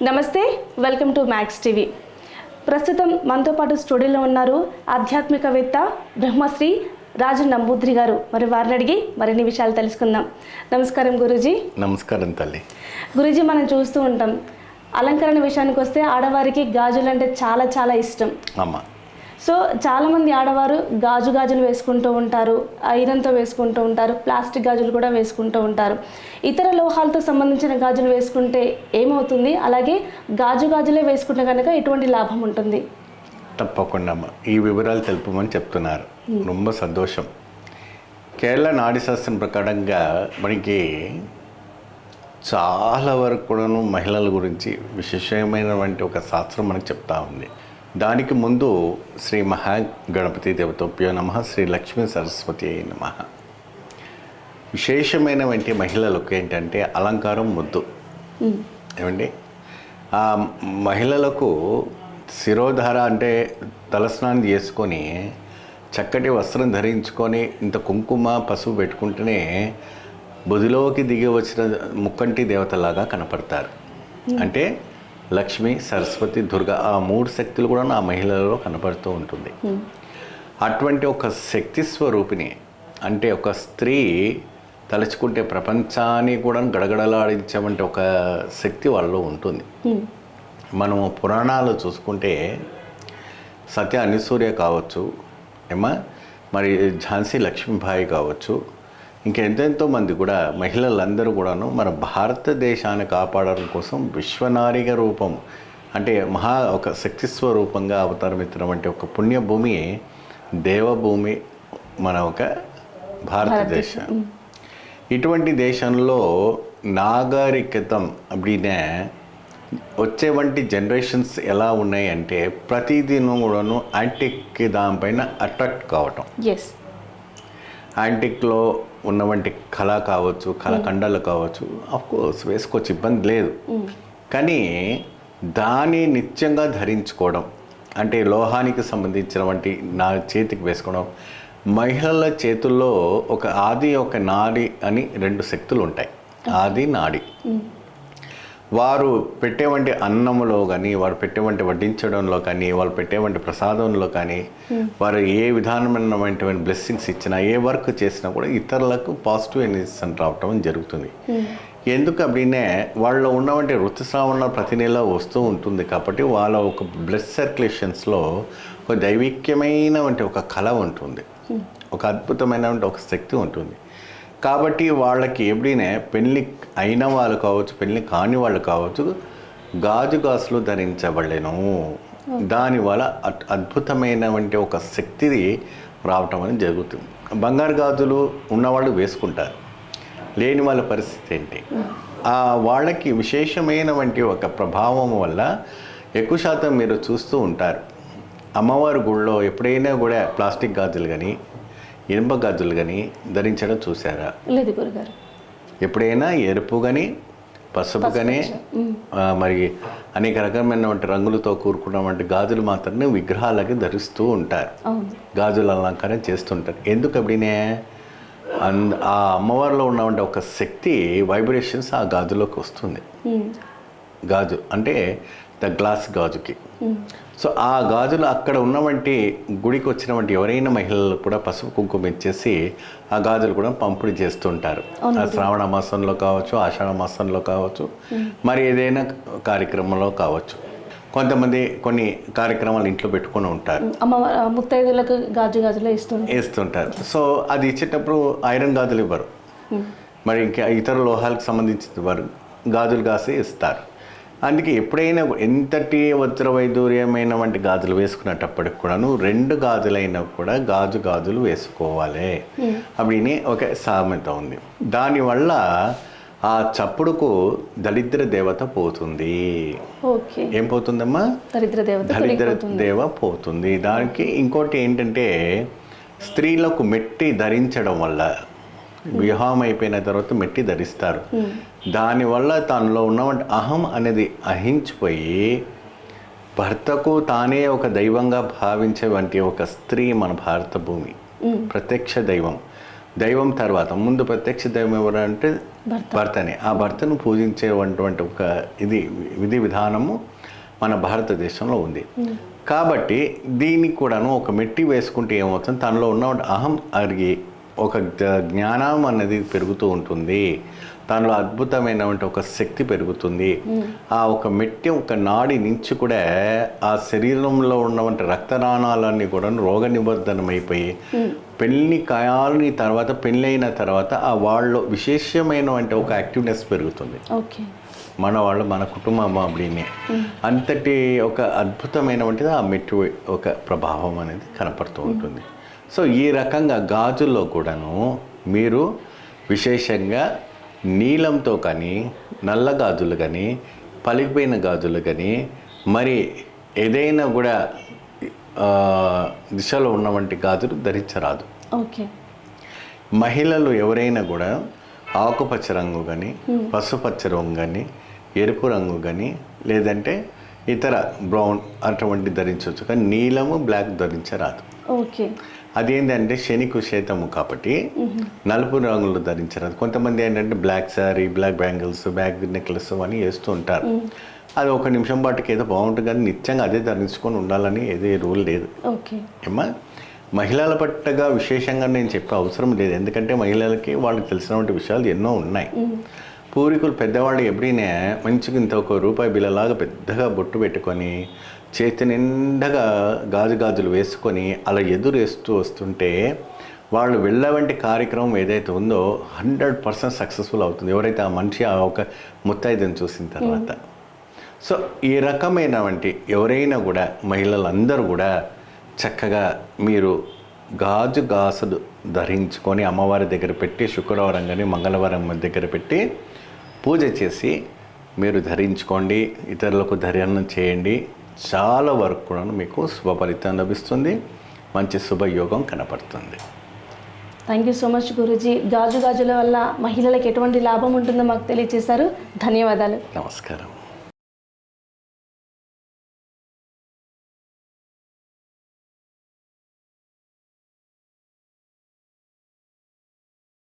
నమస్తే, welcome to max TV. ప్రస్తుతం మనతో పాటు స్టూడియోలో ఉన్నారు ఆధ్యాత్మికవేత్త బ్రహ్మశ్రీ రాజన్ నంబూద్రి గారు. మరి వారిని అడిగి మరిన్ని విషయాలు తెలుసుకుందాం. నమస్కారం గురూజీ. నమస్కారం తల్లి. గురూజీ, మనం చూస్తూ ఉంటాం, అలంకరణ విషయానికి వస్తే ఆడవారికి గాజులు అంటే చాలా చాలా ఇష్టం. అమ్మ. సో చాలామంది ఆడవారు గాజులు వేసుకుంటూ ఉంటారు, ఐరన్తో వేసుకుంటూ ఉంటారు, ప్లాస్టిక్ గాజులు కూడా వేసుకుంటూ ఉంటారు. ఇతర లోహాలతో సంబంధించిన గాజులు వేసుకుంటే ఏమవుతుంది, అలాగే గాజులే వేసుకుంటే కనుక ఎటువంటి లాభం ఉంటుంది? తప్పకుండా అమ్మ, ఈ వివరాలు తెలుపమని చెప్తున్నారు. ரொம்ப సంతోషం. కేరళ నాడి శాస్త్రం ప్రకారంగా మనకి చాలా వరకు కూడాను మహిళల గురించి విశేషమైనటువంటి ఒక శాస్త్రం మనకు చెప్తా ఉంది. దానికి ముందు శ్రీ మహాగణపతి దేవతోభ్యో నమః, శ్రీ లక్ష్మీ సరస్వతి నమః. విశేషమైనటువంటి మహిళలకు ఏంటంటే అలంకారం ముద్దు. ఏమండి, ఆ మహిళలకు శిరోధార అంటే తలస్నానం చేసుకొని చక్కటి వస్త్రం ధరించుకొని ఇంత కుంకుమ పసుపు పెట్టుకుంటేనే బుధిలోకి దిగి వచ్చిన ముక్కంటి దేవతలాగా కనపడతారు. అంటే లక్ష్మి, సరస్వతి, దుర్గ, ఆ మూడు శక్తులు కూడా ఆ మహిళలలో కనపడుతూ ఉంటుంది. అటువంటి ఒక శక్తి స్వరూపిణి, అంటే ఒక స్త్రీ తలుచుకుంటే ప్రపంచాన్ని కూడా గడగడలాడించమంటే ఒక శక్తి వాళ్ళలో ఉంటుంది. మనము పురాణాలు చూసుకుంటే సత్య అనసూయ కావచ్చు, మరి ఝాన్సీ లక్ష్మీబాయి కావచ్చు, ఇంకెంతెంతో మంది కూడా మహిళలందరూ కూడాను మన భారతదేశాన్ని కాపాడడం కోసం విశ్వనారిగా రూపం అంటే ఒక శక్తి స్వరూపంగా అవతారం ఎత్తడం అంటే ఒక పుణ్యభూమి, దేవభూమి మన ఒక భారతదేశం. ఇటువంటి దేశంలో నాగరికతం అప్పుడే వచ్చేవంటి జనరేషన్స్ ఎలా ఉన్నాయి అంటే ప్రతిదినం కూడాను యాంటిక్ దానిపైన అట్రాక్ట్ కావటం. యాంటిక్లో ఉన్నవంటి కళ కావచ్చు, కళాఖండాలు కావచ్చు, అఫ్కోర్స్ వేసుకోవచ్చు, ఇబ్బంది లేదు. కానీ దాన్ని నిత్యంగా ధరించుకోవడం అంటే లోహానికి సంబంధించిన వంటి నా చేతికి వేసుకోవడం. మహిళల చేతుల్లో ఒక ఆది, ఒక నాడి అని రెండు శక్తులు ఉంటాయి. ఆది, నాడి. వారు పెట్టేవంటి అన్నంలో కానీ, వారు పెట్టేవంటి వడ్డించడంలో కానీ, వాళ్ళు పెట్టేవంటి ప్రసాదంలో కానీ, వారు ఏ విధానమైనటువంటి బ్లెస్సింగ్స్ ఇచ్చినా, ఏ వర్క్ చేసినా కూడా ఇతరులకు పాజిటివ్ ఎనర్జీ రావటం జరుగుతుంది. ఎందుకు అప్పుడే వాళ్ళలో ఉన్నవంటి ఋతుస్రావణ ప్రతి నెల వస్తూ ఉంటుంది. కాబట్టి వాళ్ళ ఒక బ్లడ్ సర్క్యులేషన్స్లో ఒక దైవిక్యమైనటువంటి ఒక కళ ఉంటుంది, ఒక అద్భుతమైనటువంటి ఒక శక్తి ఉంటుంది. కాబట్టి వాళ్ళకి ఎప్పుడైనా పెళ్ళి అయిన వాళ్ళు కావచ్చు, పెళ్ళి కాని వాళ్ళు కావచ్చు, గాజులు ధరించబడలేను. దానివల్ల అద్భుతమైనటువంటి ఒక శక్తి రావటం అనేది జరుగుతుంది. బంగారు గాజులు ఉన్నవాళ్ళు వేసుకుంటారు, లేని వాళ్ళ పరిస్థితి ఏంటి? వాళ్ళకి విశేషమైనటువంటి ఒక ప్రభావం వల్ల ఎక్కువ శాతం మీరు చూస్తూ ఉంటారు. అమ్మవారి గుళ్ళో ఎప్పుడైనా కూడా ప్లాస్టిక్ గాజులు కానీ, ఇనుప గాజులు కానీ ధరించడం చూసారా? లేదు గురుగారు. ఎప్పుడైనా ఎరుపు కానీ, పసుపు కానీ, మరి అనేక రకమైనటువంటి రంగులతో కూరుకున్నటువంటి గాజులు మాత్రమే విగ్రహాలకి ధరిస్తూ ఉంటారు. గాజుల అలంకారం చేస్తుంటారు. ఎందుకు అప్పుడే ఆ అమ్మవారిలో ఉన్నటువంటి ఒక శక్తి వైబ్రేషన్స్ ఆ గాజులోకి వస్తుంది. గాజు అంటే ద గ్లాస్ గాజుకి. సో ఆ గాజులు అక్కడ ఉన్నవంటి గుడికి వచ్చినటువంటి ఎవరైనా మహిళలు కూడా పసుపు కుంకుమ ఇచ్చేసి ఆ గాజులు కూడా పంపిణీ చేస్తుంటారు. ఆ శ్రావణ మాసంలో కావచ్చు, ఆషాఢ మాసంలో కావచ్చు, మరి ఏదైనా కార్యక్రమంలో కావచ్చు. కొంతమంది కొన్ని కార్యక్రమాలు ఇంట్లో పెట్టుకుని ఉంటారు, ముత్తైదులకు గాజులు వేస్తుంటారు. సో అది ఇచ్చేటప్పుడు ఐరన్ గాజులు ఇవ్వరు, మరి ఇంకా ఇతర లోహాలకు సంబంధించిన వారు గాజులు కాసి ఇస్తారు. అందుకే ఎప్పుడైనా ఎంతటి వజ్ర వైదూర్యమైన వంటి గాజులు వేసుకునేటప్పటికి కూడాను రెండు గాజులైనా కూడా గాజులు వేసుకోవాలి அப்படின்னு ఒక సామెత ఉంది. దానివల్ల ఆ చప్పుడుకు దరిద్ర దేవత పోతుంది. ఏం పోతుందమ్మా? దరిద్ర దేవ పోతుంది. దానికి ఇంకోటి ఏంటంటే స్త్రీలకు మెట్టి ధరించడం వల్ల, వివాహం అయిపోయిన తర్వాత మెట్టి ధరిస్తారు, దానివల్ల తనలో ఉన్నటువంటి అహం అనేది అహించిపోయి భర్తకు తానే ఒక దైవంగా భావించే వంటి ఒక స్త్రీ మన భారత భూమి ప్రత్యక్ష దైవం. దైవం తర్వాత ముందు ప్రత్యక్ష దైవం ఎవరు అంటే భర్త. భర్తనే. ఆ భర్తను పూజించేటువంటి ఒక ఇది విధి విధానము మన భారతదేశంలో ఉంది. కాబట్టి దీనికి కూడాను ఒక మెట్టి వేసుకుంటే ఏమవుతుంది, తనలో ఉన్న అహం అరిగి ఒక జ్ఞానం అనేది పెరుగుతూ ఉంటుంది, తనలో అద్భుతమైనటువంటి ఒక శక్తి పెరుగుతుంది. ఆ ఒక మెట్టి ఒక నాడి నుంచి కూడా ఆ శరీరంలో ఉన్నటువంటి రక్తనాళాలన్నీ కూడా రోగ నిబద్ధనమైపోయి పెళ్ళి కాయాలని తర్వాత పెళ్ళైన తర్వాత ఆ వాళ్ళలో విశేషమైనటువంటి ఒక యాక్టివ్నెస్ పెరుగుతుంది. ఓకే. మన కుటుంబం అప్పుడే అంతటి ఒక అద్భుతమైనటువంటిది ఆ మెట్టు ఒక ప్రభావం అనేది కనపడుతూ ఉంటుంది. సో ఈ రకంగా గాజుల్లో కూడాను మీరు విశేషంగా నీలంతో కానీ, నల్ల గాజులు కానీ, పలికిపోయిన గాజులు కానీ, మరి ఏదైనా కూడా దిశలో ఉన్నటువంటి గాజులు ధరించరాదు. ఓకే. మహిళలు ఎవరైనా కూడా ఆకుపచ్చ రంగు కానీ, పసుపచ్చ రంగు కానీ, ఎరుపు రంగు కానీ, లేదంటే ఇతర బ్రౌన్ అటువంటి ధరించవచ్చు, కానీ నీలము బ్లాక్ ధరించరాదు. ఓకే. అదేంటంటే శని కుశేతము కాబట్టి నలుపు రంగులు ధరించరాదు. కొంతమంది ఏంటంటే black sari, black bangles, black necklace అని వేస్తూ ఉంటారు. అది ఒక నిమిషం పాటుకి ఏదో బాగుంటుంది, కానీ నిత్యంగా అదే ధరించుకొని ఉండాలని ఏదే రూల్ లేదు. ఓకే. ఏమా మహిళల పట్టగా విశేషంగా నేను చెప్పే అవసరం లేదు, ఎందుకంటే మహిళలకి వాళ్ళకి తెలిసినటువంటి విషయాలు ఎన్నో ఉన్నాయి. పూర్వీకులు పెద్దవాళ్ళు ఎప్పుడైనా మంచిగా ఇంత ఒక రూపాయి బిల్లలాగా పెద్దగా బొట్టు పెట్టుకొని చేతి నిండగా గాజులు వేసుకొని అలా ఎదురేస్తూ వస్తుంటే వాళ్ళు వెళ్ళవంటి కార్యక్రమం ఏదైతే ఉందో 100% సక్సెస్ఫుల్ అవుతుంది, ఎవరైతే ఆ మనిషి ఆ ఒక ముత్తైదుని చూసిన తర్వాత. సో ఈ రకమైనటువంటి ఎవరైనా కూడా మహిళలందరూ కూడా చక్కగా మీరు గాజులు ధరించుకొని అమ్మవారి దగ్గర పెట్టి, శుక్రవారం కానీ మంగళవారం దగ్గర పెట్టి పూజ చేసి మీరు ధరించుకోండి, ఇతరులకు ధర్మం చేయండి. చాలా వరకు కూడా మీకు శుభ ఫలితం లభిస్తుంది, మంచి శుభయోగం కనపడుతుంది. థ్యాంక్ యూ సో మచ్ గురూజీ. గాజుల వల్ల మహిళలకు ఎటువంటి లాభం ఉంటుందో మాకు తెలియజేశారు. ధన్యవాదాలు. నమస్కారం.